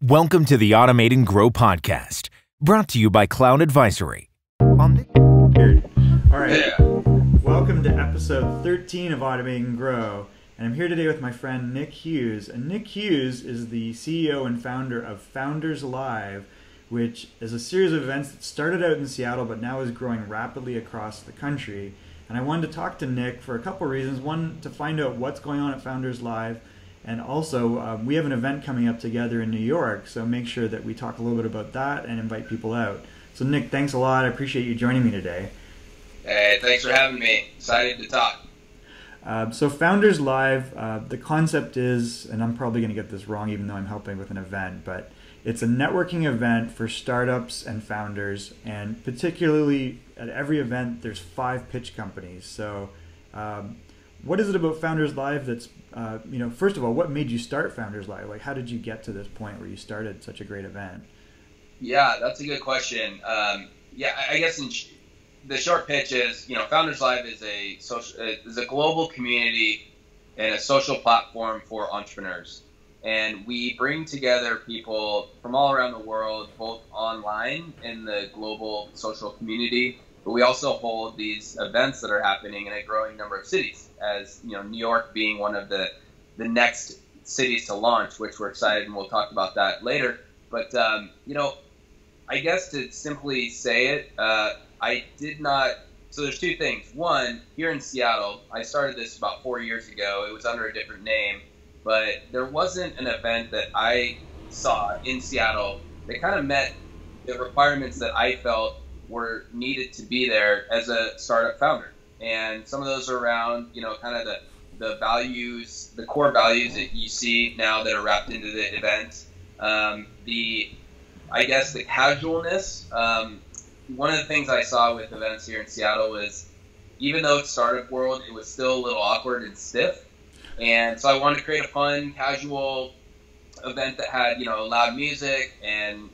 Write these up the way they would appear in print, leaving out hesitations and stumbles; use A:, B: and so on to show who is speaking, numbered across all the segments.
A: Welcome to the Automate and Grow podcast, brought to you by Cloud Advisory.
B: All right, welcome to episode 13 of Automate and Grow, and I'm here today with my friend Nick Hughes. And Nick Hughes is the CEO and founder of Founders Live, which is a series of events that started out in Seattle but now is growing rapidly across the country. And I wanted to talk to Nick for a couple reasons. One, to find out what's going on at Founders Live, and also we have an event coming up together in New York, so make sure that we talk a little bit about that and invite people out. So Nick, thanks a lot. I appreciate you joining me today.
C: Hey, thanks for having me. Excited to talk.
B: So Founders Live, the concept is, and I'm probably going to get this wrong even though I'm helping with an event, but it's a networking event for startups and founders, and particularly at every event there's 5 pitch companies. So what is it about Founders Live that's, first of all, what made you start Founders Live? Like, how did you get to this point where you started such a great event?
C: Yeah, that's a good question. I guess the short pitch is, Founders Live is a global community and a social platform for entrepreneurs. And we bring together people from all around the world, both online in the global social community, but we also hold these events that are happening in a growing number of cities, as New York being one of the next cities to launch, which we're excited, and we'll talk about that later. But, I guess to simply say it, I did not. So there's 2 things. One, here in Seattle, I started this about 4 years ago. It was under a different name, but there wasn't an event that I saw in Seattle that kind of met the requirements that I felt were needed to be there as a startup founder. And some of those are around, kind of the values, the core values that you see now that are wrapped into the event. The casualness. One of the things I saw with events here in Seattle was, even though it's startup world, it was still a little awkward and stiff. And so I wanted to create a fun, casual event that had, loud music and,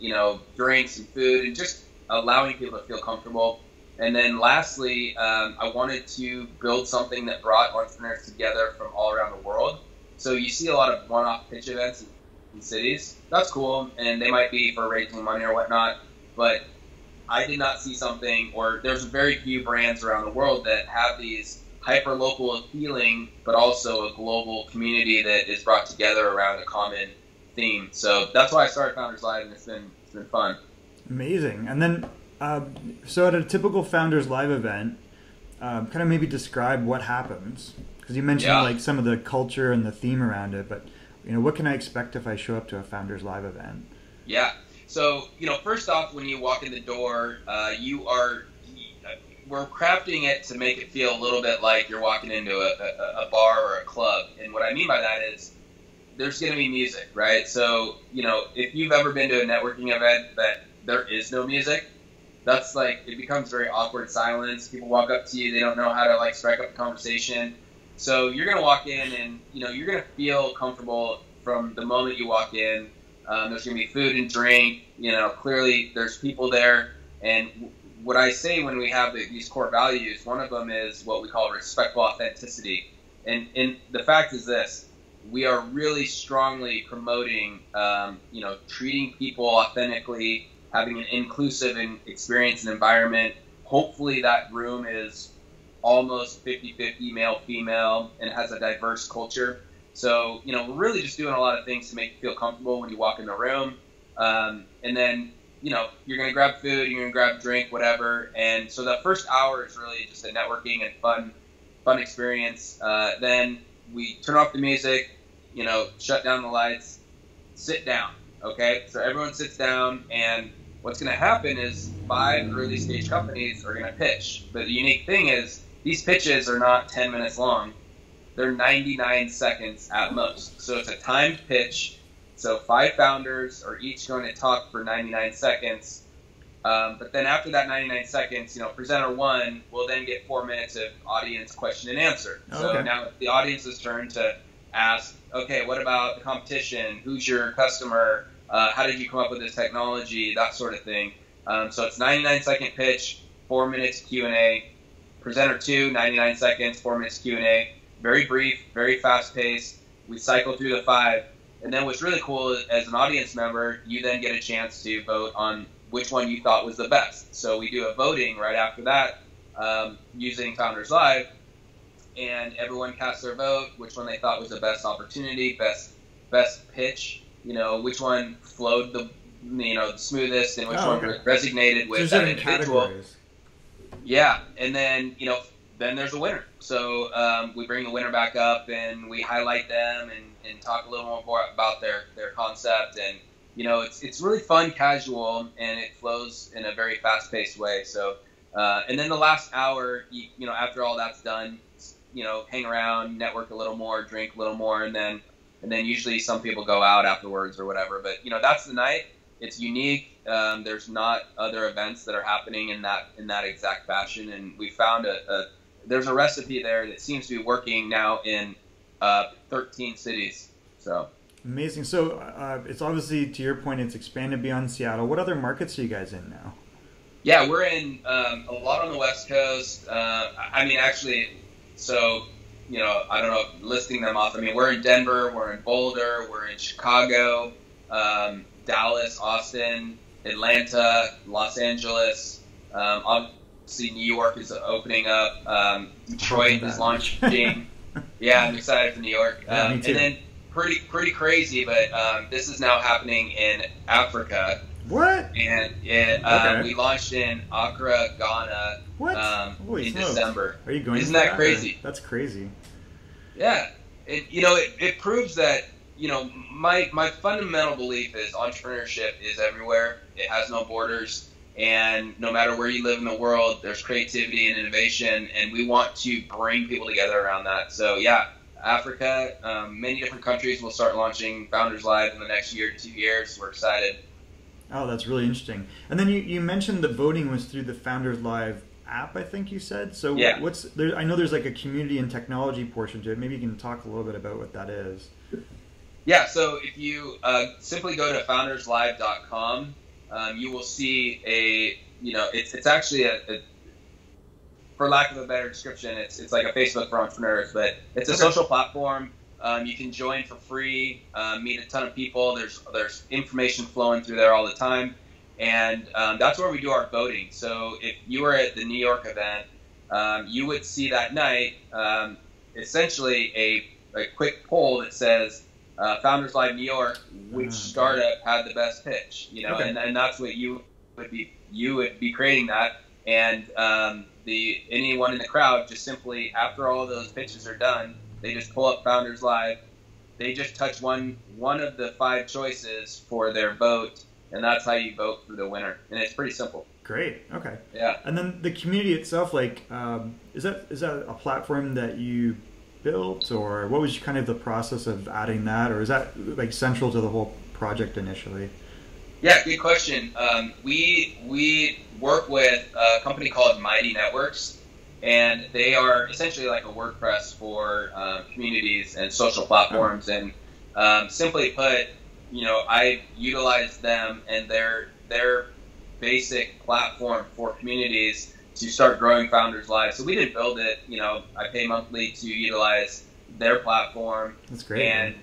C: drinks and food, and just allowing people to feel comfortable. And then lastly, I wanted to build something that brought entrepreneurs together from all around the world. So you see a lot of one-off pitch events in cities. That's cool, and they might be for raising money or whatnot, but I did not see something, or there's very few brands around the world that have these hyper-local feeling, but also a global community that is brought together around a common theme. So that's why I started Founders Live, and it's been fun.
B: Amazing. And then, so at a typical Founders Live event, kind of maybe describe what happens, because you mentioned like some of the culture and the theme around it, but what can I expect if I show up to a Founders Live event? Yeah.
C: So, first off, when you walk in the door, we're crafting it to make it feel a little bit like you're walking into a bar or a club. And what I mean by that is there's going to be music, right? So, if you've ever been to a networking event that there is no music, that's like, it becomes very awkward silence. People walk up to you, they don't know how to strike up a conversation. So you're going to walk in and, you're going to feel comfortable from the moment you walk in. There's going to be food and drink, clearly there's people there. And what I say when we have these core values, one of them is what we call respectful authenticity. And the fact is this: we are really strongly promoting, treating people authentically, having an inclusive experience and environment. Hopefully that room is almost 50-50 male-female and has a diverse culture. So, we're really just doing a lot of things to make you feel comfortable when you walk in the room. And then, you're going to grab food, you're going to grab drink, whatever. And so the first hour is really just a networking and fun experience. Then we turn off the music, shut down the lights, sit down. Okay. So everyone sits down, and what's going to happen is 5 early stage companies are going to pitch. But the unique thing is these pitches are not 10 minutes long. They're 99 seconds at most. So it's a timed pitch. So 5 founders are each going to talk for 99 seconds. But then after that 99 seconds, presenter 1 will then get 4 minutes of audience question and answer. So now it's the audience's turn to ask, okay, what about the competition? Who's your customer? How did you come up with this technology? That sort of thing. So it's 99-second pitch, 4 minutes Q&A. Presenter 2, 99 seconds, 4 minutes Q&A. Very brief, very fast-paced. We cycle through the 5. And then what's really cool is, as an audience member, you then get a chance to vote on which one you thought was the best. So we do a voting right after that using Founders Live, and everyone casts their vote, which one they thought was the best opportunity, best pitch, which one flowed the smoothest, and which one resonated with that individual. Categories. Yeah, and then then there's a winner. So we bring the winner back up and we highlight them and talk a little more about their concept, and it's really fun, casual, and it flows in a very fast-paced way. So and then the last hour, after all that's done, hang around, network a little more, drink a little more, and then usually some people go out afterwards or whatever. But that's the night. It's unique. There's not other events that are happening in that exact fashion, and we found there's a recipe there that seems to be working now in 13 cities. So
B: amazing. So it's obviously, to your point, it's expanded beyond Seattle. What other markets are you guys in now?
C: Yeah, we're in a lot on the West Coast. Actually, so I don't know, listing them off. We're in Denver, we're in Boulder, we're in Chicago, Dallas, Austin, Atlanta, Los Angeles. Obviously, New York is opening up. Detroit is launching. Yeah, I'm excited for New York. And then pretty crazy, but this is now happening in Africa.
B: What?
C: And we launched in Accra, Ghana.
B: What?
C: In December.
B: Are you going?
C: Isn't that crazy?
B: That's crazy.
C: Yeah, it proves that my fundamental belief is entrepreneurship is everywhere. It has no borders, and no matter where you live in the world, there's creativity and innovation, and we want to bring people together around that. So yeah, Africa, many different countries will start launching Founders Live in the next year to 2 years. We're excited.
B: Oh, that's really interesting. And then you mentioned the voting was through the Founders Live app, I think you said. So
C: yeah.
B: I know there's like a community and technology portion to it. Maybe you can talk a little bit about what that is.
C: Yeah, so if you simply go to founderslive.com, you will see it's actually a for lack of a better description, it's like a Facebook for entrepreneurs, but it's a social platform. You can join for free, meet a ton of people. There's information flowing through there all the time, and that's where we do our voting. So if you were at the New York event, you would see that night essentially a quick poll that says Founders Live New York, which startup had the best pitch, and that's what you would be creating that, and anyone in the crowd just simply, after all those pitches are done, they just pull up Founders Live. They just touch one of the 5 choices for their vote, and that's how you vote for the winner. And it's pretty simple.
B: Great. Okay.
C: Yeah.
B: And then the community itself, is that a platform that you built, or what was kind of the process of adding that, or is that like central to the whole project initially?
C: Yeah, good question. We work with a company called Mighty Networks, and they are essentially like a WordPress for communities and social platforms. And simply put, I utilize them and their basic platform for communities to start growing Founders Live. So we didn't build it. I pay monthly to utilize their platform.
B: That's great.
C: And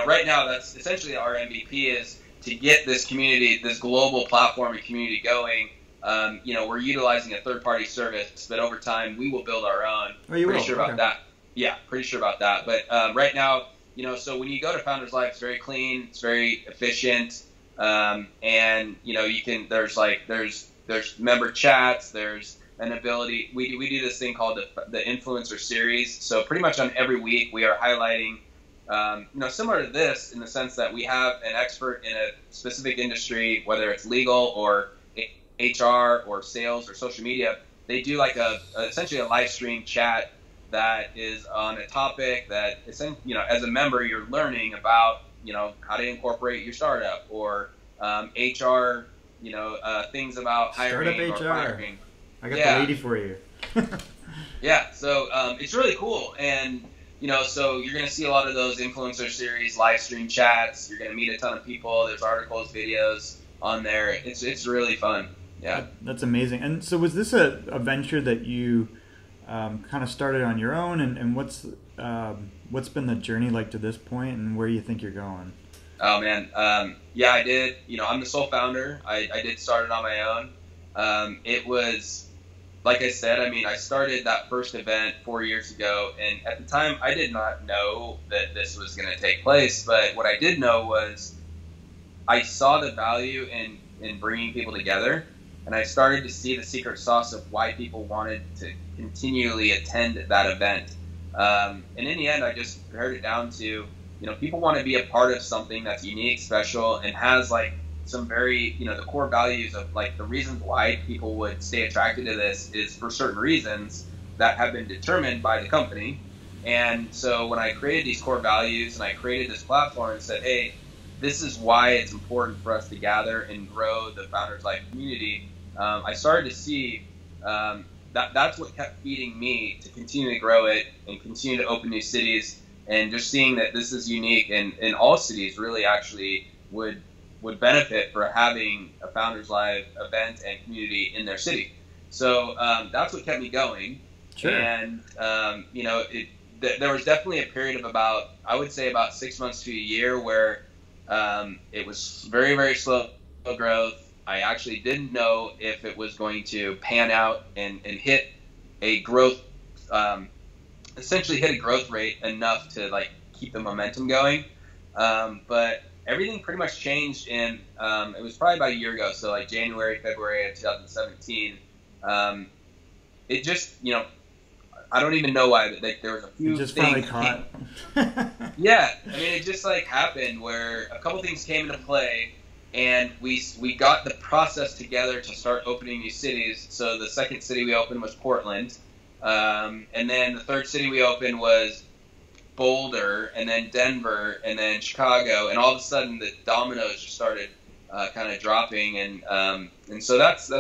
C: right now, that's essentially our MVP is to get this community, this global platform and community going. We're utilizing a third-party service, but over time we will build our own.
B: Oh, you
C: pretty
B: will?
C: sure about that. Yeah, pretty sure about that. But right now, so when you go to Founders Live, it's very clean, it's very efficient, and you can. There's member chats. There's an ability. We do this thing called the influencer series. So pretty much on every week we are highlighting. Similar to this in the sense that we have an expert in a specific industry, whether it's legal or HR or sales or social media. They do like essentially a live stream chat that is on a topic that, as a member, you're learning about, how to incorporate your startup, or HR, things about hiring
B: Startup
C: or
B: HR.
C: firing.
B: I got the lady for you.
C: Yeah, so it's really cool, and so you're going to see a lot of those influencer series, live stream chats. You're going to meet a ton of people. There's articles, videos on there. It's really fun. Yeah,
B: that's amazing. And so, was this a venture that you kind of started on your own? And what's been the journey like to this point, and where do you think you're going?
C: Oh man, yeah, I did. I'm the sole founder. I did start it on my own. It was, like I said, I mean, I started that first event 4 years ago, and at the time, I did not know that this was going to take place. But what I did know was I saw the value in bringing people together, and I started to see the secret sauce of why people wanted to continually attend that event. And in the end, I just pared it down to, people want to be a part of something that's unique, special, and has like some very, the core values of like the reasons why people would stay attracted to this is for certain reasons that have been determined by the company. And so when I created these core values and I created this platform and said, hey, this is why it's important for us to gather and grow the Founders Life community, I started to see that's what kept feeding me to continue to grow it and continue to open new cities, and just seeing that this is unique and all cities really actually would benefit for having a Founders Live event and community in their city. So that's what kept me going.
B: Sure.
C: And, there was definitely a period of I would say about 6 months to a year where it was very, very slow growth. I actually didn't know if it was going to pan out and hit a growth, essentially hit a growth rate enough to like keep the momentum going. But everything pretty much changed it was probably about a year ago. So like January, February of 2017, it just, I don't even know why, but like there was a few
B: just
C: things.
B: Finally caught.
C: Yeah. I mean, it just like happened where a couple things came into play. And we got the process together to start opening new cities. So the second city we opened was Portland. And then the third city we opened was Boulder, and then Denver, and then Chicago. And all of a sudden the dominoes just started kind of dropping. And so that's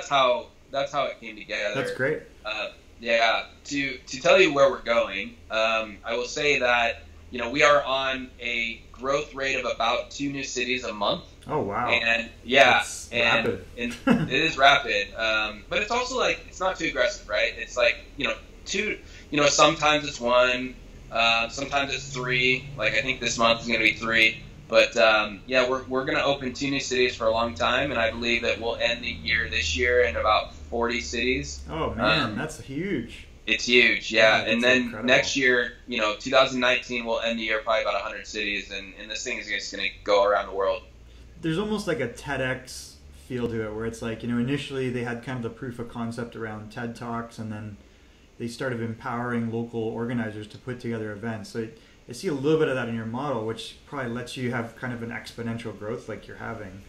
C: how it came together.
B: That's great.
C: Yeah. To tell you where we're going, I will say that, we are on a growth rate of about 2 new cities a month.
B: Oh wow!
C: And yeah,
B: that's rapid.
C: and it is rapid. But it's also like it's not too aggressive, right? It's like two. Sometimes it's 1, sometimes it's 3. Like I think this month is going to be 3. But yeah, we're going to open 2 new cities for a long time, and I believe that we'll end the year this year in about 40 cities.
B: Oh man, that's huge.
C: It's huge, yeah. And then
B: incredible.
C: Next year, 2019, we'll end the year probably about 100 cities, and this thing is just going to go around the world.
B: There's almost like a TEDx feel to it, where it's like, initially they had kind of the proof of concept around TED Talks, and then they started empowering local organizers to put together events. So I see a little bit of that in your model, which probably lets you have kind of an exponential growth like you're having.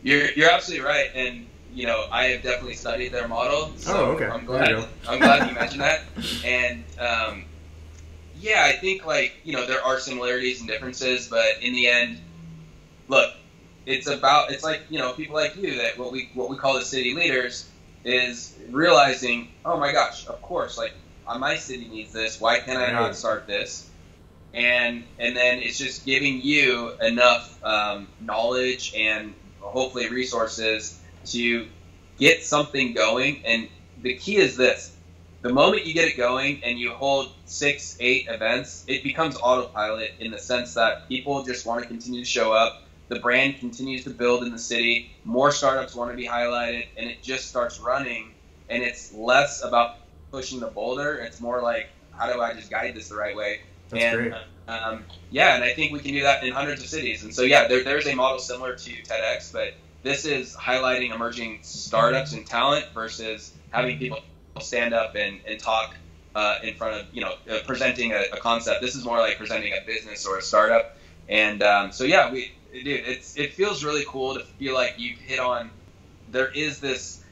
C: You're absolutely right, and I have definitely studied their model. So
B: okay.
C: I'm glad you mentioned that. And yeah, I think like there are similarities and differences, but in the end, look, it's like people like you, that what we call the city leaders is realizing, oh my gosh, of course, like my city needs this. Why can't I not start this? And then it's just giving you enough knowledge and hopefully resources to get something going. And the key is this: the moment you get it going and you hold 6, 8 events, it becomes autopilot in the sense that people just want to continue to show up. The brand continues to build in the city. More startups want to be highlighted, and it just starts running. And it's less about pushing the boulder. It's more like, how do I just guide this the right way?
B: That's great.
C: Yeah, and I think we can do that in hundreds of cities. And so, yeah, there's a model similar to TEDx, but this is highlighting emerging startups and talent versus having people stand up and talk in front of, presenting a concept. This is more like presenting a business or a startup. And so, yeah, it feels really cool to feel like you've hit on, there is this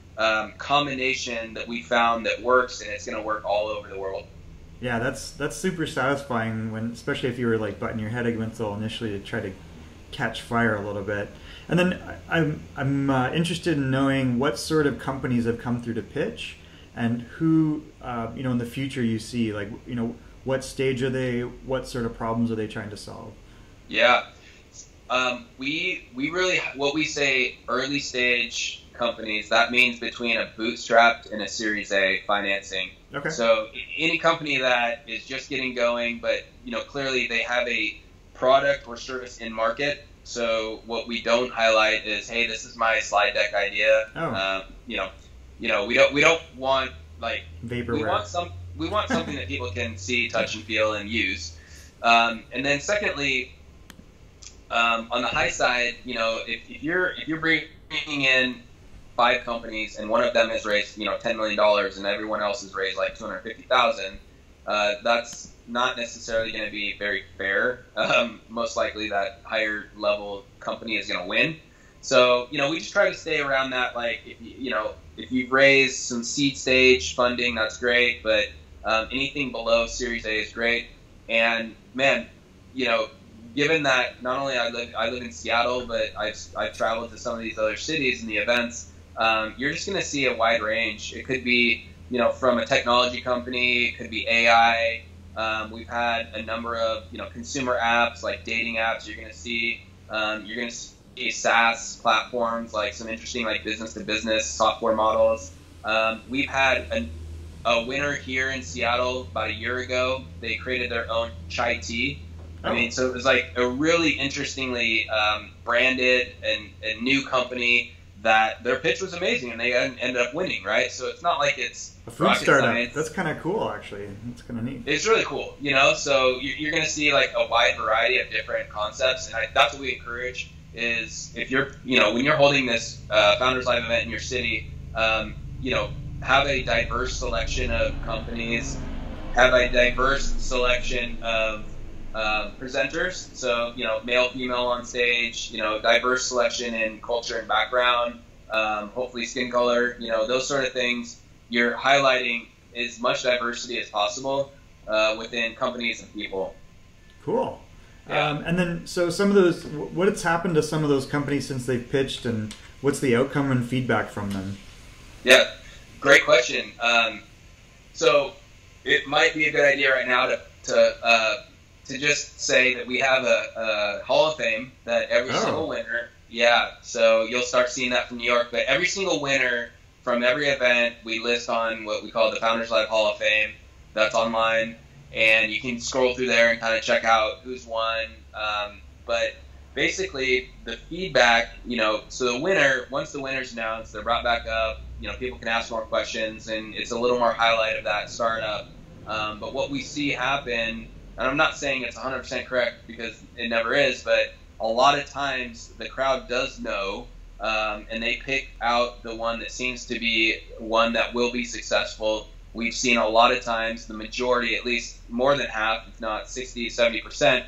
C: combination that we found that works, and it's going to work all over the world.
B: Yeah, that's super satisfying, especially if you were like butting your head against the wall initially to try to catch fire a little bit. And then I'm interested in knowing what sort of companies have come through to pitch, and who in the future you see, like what stage are they, what sort of problems are they trying to solve?
C: Yeah, we really, what we say early stage companies, that means between a bootstrapped and a Series A financing. Okay. So any company that is just getting going, but clearly they have a product or service in market. So what we don't highlight is, hey, this is my slide deck idea.
B: Oh.
C: We don't want like
B: vaporware.
C: We want something that people can see, touch, and feel and use. And then secondly, on the high side, if you're bringing in 5 companies and one of them has raised $10 million and everyone else has raised like $250,000, that's not necessarily going to be very fair. Most likely that higher level company is going to win. So we just try to stay around that. Like if you've raised some seed stage funding, that's great, but anything below Series A is great. And man, given that not only I live in Seattle, but I've traveled to some of these other cities and the events, you're just going to see a wide range. It could be from a technology company, it could be AI. We've had a number of consumer apps like dating apps. You're going to see SaaS platforms, like some interesting like business to business software models. We've had a winner here in Seattle about a year ago. They created their own chai tea. I mean, so it was like a really interestingly branded and new company that their pitch was amazing, and they ended up winning, right? So it's not like it's
B: a food startup. Science. That's kind of cool, actually. That's kind of neat.
C: It's really cool, So you're going to see like a wide variety of different concepts, and that's what we encourage. Is if you're, when you're holding this Founders Live event in your city, have a diverse selection of companies, have a diverse selection of presenters. So, male, female on stage, diverse selection in culture and background, hopefully skin color, those sort of things. You're highlighting as much diversity as possible within companies and people.
B: Cool.
C: Yeah.
B: And then, so some of those, what's happened to some of those companies since they've pitched, and what's the outcome and feedback from them?
C: Yeah, great question. So it might be a good idea right now to just say that we have a Hall of Fame that every single winner. Yeah, so you'll start seeing that from New York, but every single winner from every event we list on what we call the Founders Live Hall of Fame. That's online. And you can scroll through there and kind of check out who's won. But basically, the feedback, so the winner, once the winner's announced, they're brought back up, people can ask more questions, and it's a little more highlight of that startup. But what we see happen, and I'm not saying it's 100% correct because it never is, but a lot of times the crowd does know, and they pick out the one that seems to be one that will be successful. We've seen a lot of times the majority, at least more than half, if not 60, 70%,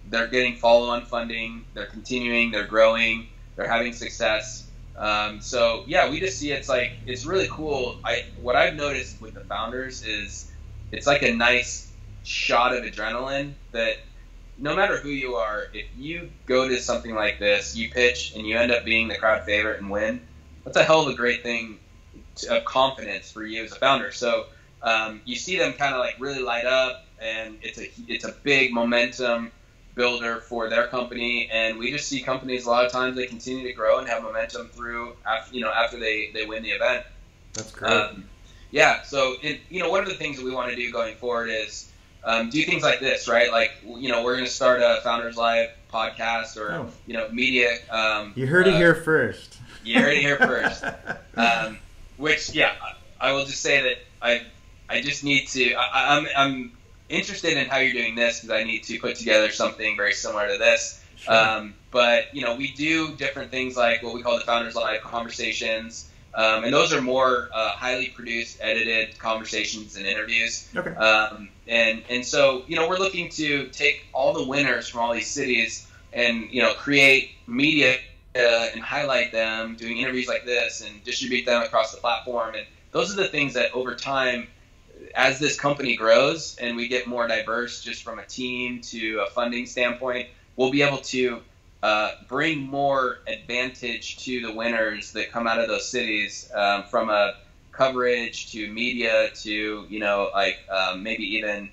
C: they're getting follow-on funding, they're continuing, they're growing, they're having success. So yeah, we just see it's really cool. What I've noticed with the founders is it's like a nice shot of adrenaline that no matter who you are, if you go to something like this, you pitch and you end up being the crowd favorite and win, that's a hell of a great thing of confidence for you as a founder. So you see them kind of like really light up, and it's a big momentum builder for their company. And we just see companies a lot of times they continue to grow and have momentum through after they win the event.
B: That's great.
C: Yeah. So one of the things that we want to do going forward is do things like this, right? Like we're going to start a Founders Live podcast or media.
B: You heard it here first.
C: You heard it here first. Which, I will just say that I just need to. I'm interested in how you're doing this because I need to put together something very similar to this.
B: Sure.
C: But we do different things like what we call the Founders Live conversations, and those are more highly produced, edited conversations and interviews.
B: Okay.
C: And so we're looking to take all the winners from all these cities and create media. And highlight them, doing interviews like this and distribute them across the platform. And those are the things that over time, as this company grows and we get more diverse just from a team to a funding standpoint, we'll be able to bring more advantage to the winners that come out of those cities, from a coverage to media to, maybe even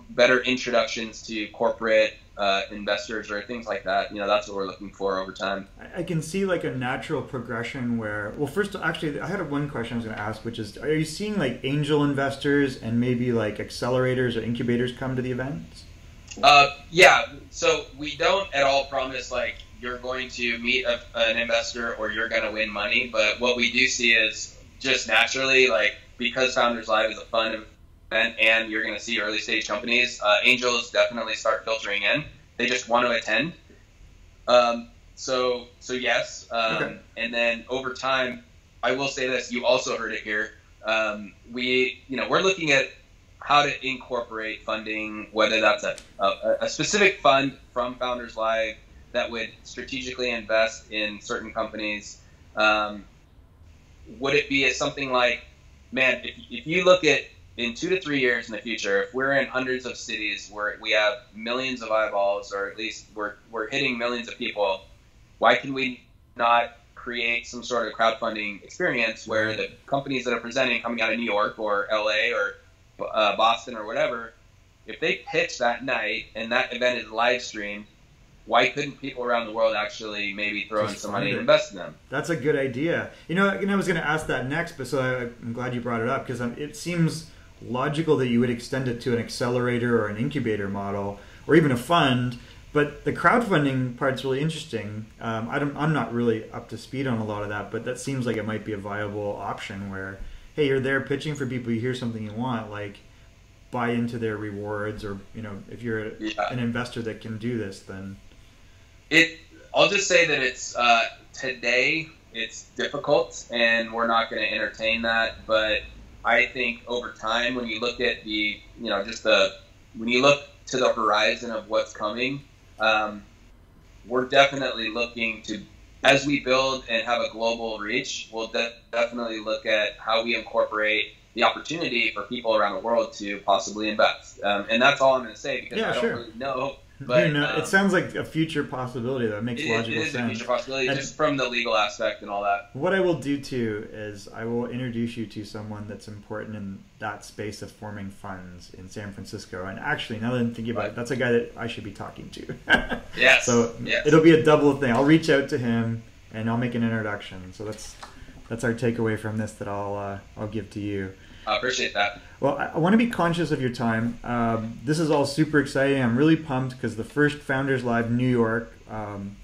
C: better introductions to corporate investors or things like that. That's what we're looking for over time.
B: I can see like a natural progression where, well, first, actually, I had one question I was going to ask, which is, are you seeing like angel investors and maybe like accelerators or incubators come to the events?
C: Yeah, so we don't at all promise like you're going to meet an investor or you're going to win money, but what we do see is just naturally, like because Founders Live is a fun event and you're going to see early stage companies, angels definitely start filtering in. They just want to attend. So yes,
B: Okay.
C: and then over time, I will say this: you also heard it here. We're looking at how to incorporate funding, whether that's a specific fund from Founders Live that would strategically invest in certain companies. Would it be something like, man, if you look at in 2 to 3 years in the future, if we're in hundreds of cities where we have millions of eyeballs, or at least we're hitting millions of people, why can we not create some sort of crowdfunding experience where the companies that are presenting coming out of New York or LA or Boston or whatever, if they pitch that night and that event is live streamed, why couldn't people around the world actually maybe throw in some money and invest in them?
B: That's a good idea. And I was going to ask that next, but so I'm glad you brought it up, because it seems logical that you would extend it to an accelerator or an incubator model or even a fund. But the crowdfunding part's really interesting. I'm not really up to speed on a lot of that, but that seems like it might be a viable option where, hey, you're there pitching for people, you hear something you want, like buy into their rewards, or if you're an investor that can do this, then
C: I'll just say that it's today it's difficult and we're not going to entertain that, but I think over time, when you look at when you look to the horizon of what's coming, we're definitely looking to, as we build and have a global reach, we'll definitely look at how we incorporate the opportunity for people around the world to possibly invest. And that's all I'm going to say, because I don't really know. But
B: it sounds like a future possibility that makes logical sense.
C: It is a future possibility, just from the legal aspect and all that.
B: What I will do too is I will introduce you to someone that's important in that space of forming funds in San Francisco. And actually, now that I'm thinking about it, that's a guy that I should be talking to.
C: Yes.
B: So it'll be a double thing. I'll reach out to him and I'll make an introduction. So that's our takeaway from this that I'll give to you.
C: I appreciate that.
B: Well, I want to be conscious of your time. This is all super exciting. I'm really pumped because the first Founders Live New York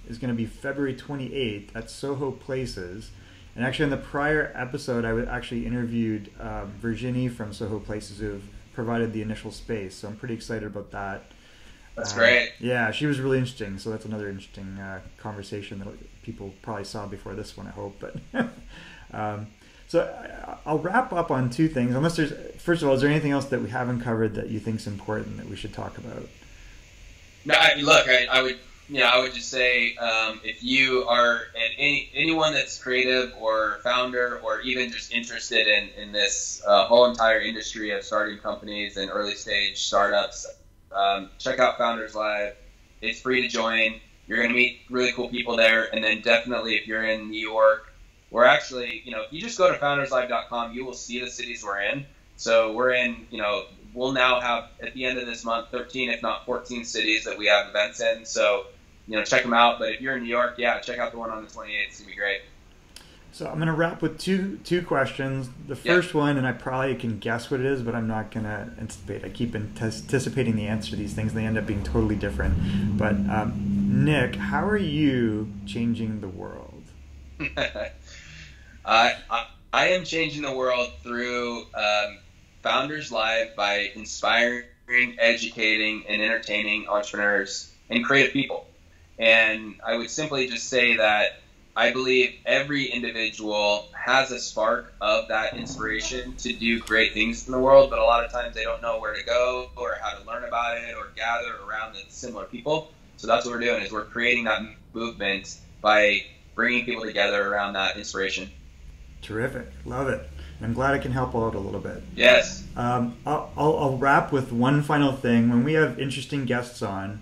B: is going to be February 28th at Soho Places. And actually, in the prior episode, I actually interviewed Virginie from Soho Places, who have provided the initial space. So I'm pretty excited about that.
C: That's great.
B: Yeah, she was really interesting. So that's another interesting conversation that people probably saw before this one, I hope. But so I'll wrap up on two things. Unless first of all, is there anything else that we haven't covered that you think is important that we should talk about?
C: No, I would just say if you are anyone that's creative or founder or even just interested in this whole entire industry of starting companies and early stage startups, check out Founders Live. It's free to join. You're going to meet really cool people there, and then definitely if you're in New York. We're actually, if you just go to founderslive.com, you will see the cities we're in. So we're in, we'll now have, at the end of this month, 13, if not 14 cities that we have events in. So, check them out. But if you're in New York, check out the one on the 28th. It's going to be great.
B: So I'm going to wrap with two questions. The first one, and I probably can guess what it is, but I'm not going to anticipate. I keep anticipating the answer to these things, and they end up being totally different. But Nick, how are you changing the world?
C: I am changing the world through Founders Live by inspiring, educating, and entertaining entrepreneurs and creative people. And I would simply just say that I believe every individual has a spark of that inspiration to do great things in the world, but a lot of times they don't know where to go or how to learn about it or gather around the similar people. So that's what we're doing, is we're creating that movement by bringing people together around that inspiration.
B: Terrific. Love it. I'm glad I can help out a little bit.
C: Yes.
B: I'll wrap with one final thing. When we have interesting guests on,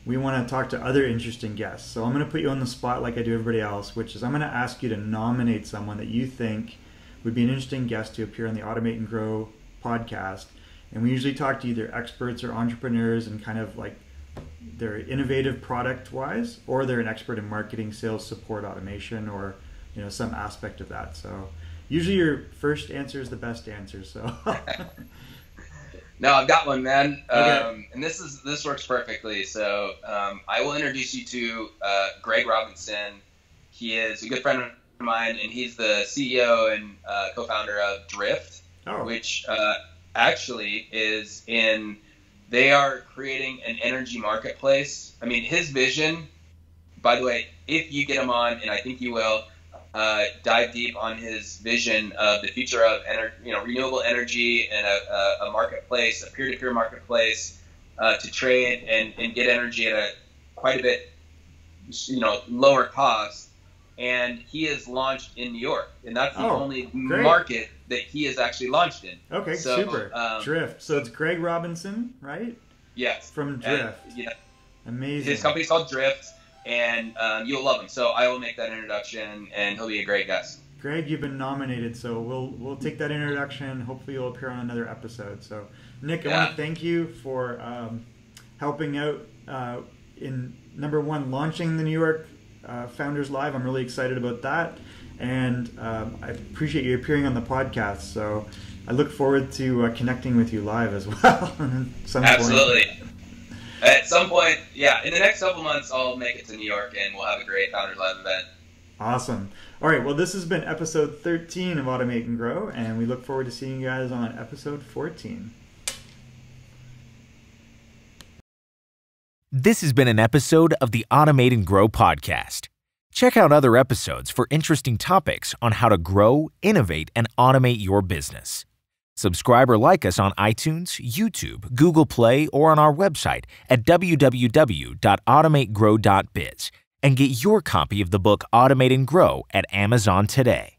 B: we want to talk to other interesting guests. So I'm going to put you on the spot like I do everybody else, which is I'm going to ask you to nominate someone that you think would be an interesting guest to appear on the Automate and Grow podcast. And we usually talk to either experts or entrepreneurs and kind of like they're innovative product-wise, or they're an expert in marketing, sales, support, automation, or some aspect of that. So usually your first answer is the best answer. So
C: No, I've got one, man.
B: Okay.
C: And this works perfectly. So I will introduce you to Greg Robinson. He is a good friend of mine, and he's the CEO and co-founder of Drift, which actually is in. They are creating an energy marketplace. I mean, his vision. By the way, if you get him on, and I think you will, dive deep on his vision of the future of renewable energy and a marketplace, a peer-to-peer marketplace to trade and get energy at a quite a bit lower cost. And he is launched in New York, and that's the only market that he is actually launched in.
B: Okay, so, super. Drift. So it's Greg Robinson, right?
C: Yes.
B: From Drift. Amazing.
C: His company's called Drift. And you'll love him. So I will make that introduction, and he'll be a great guest.
B: Greg, you've been nominated, so we'll take that introduction. Hopefully you'll appear on another episode. So, Nick, I want to thank you for helping out in, number one, launching the New York Founders Live. I'm really excited about that. And I appreciate you appearing on the podcast. So I look forward to connecting with you live as well.
C: Absolutely. At some point, in the next couple months, I'll make it to New York, and we'll have a great Founders Live event.
B: Awesome. All right, well, this has been episode 13 of Automate and Grow, and we look forward to seeing you guys on episode 14.
A: This has been an episode of the Automate and Grow podcast. Check out other episodes for interesting topics on how to grow, innovate, and automate your business. Subscribe or like us on iTunes, YouTube, Google Play, or on our website at www.automategrow.biz and get your copy of the book Automate and Grow at Amazon today.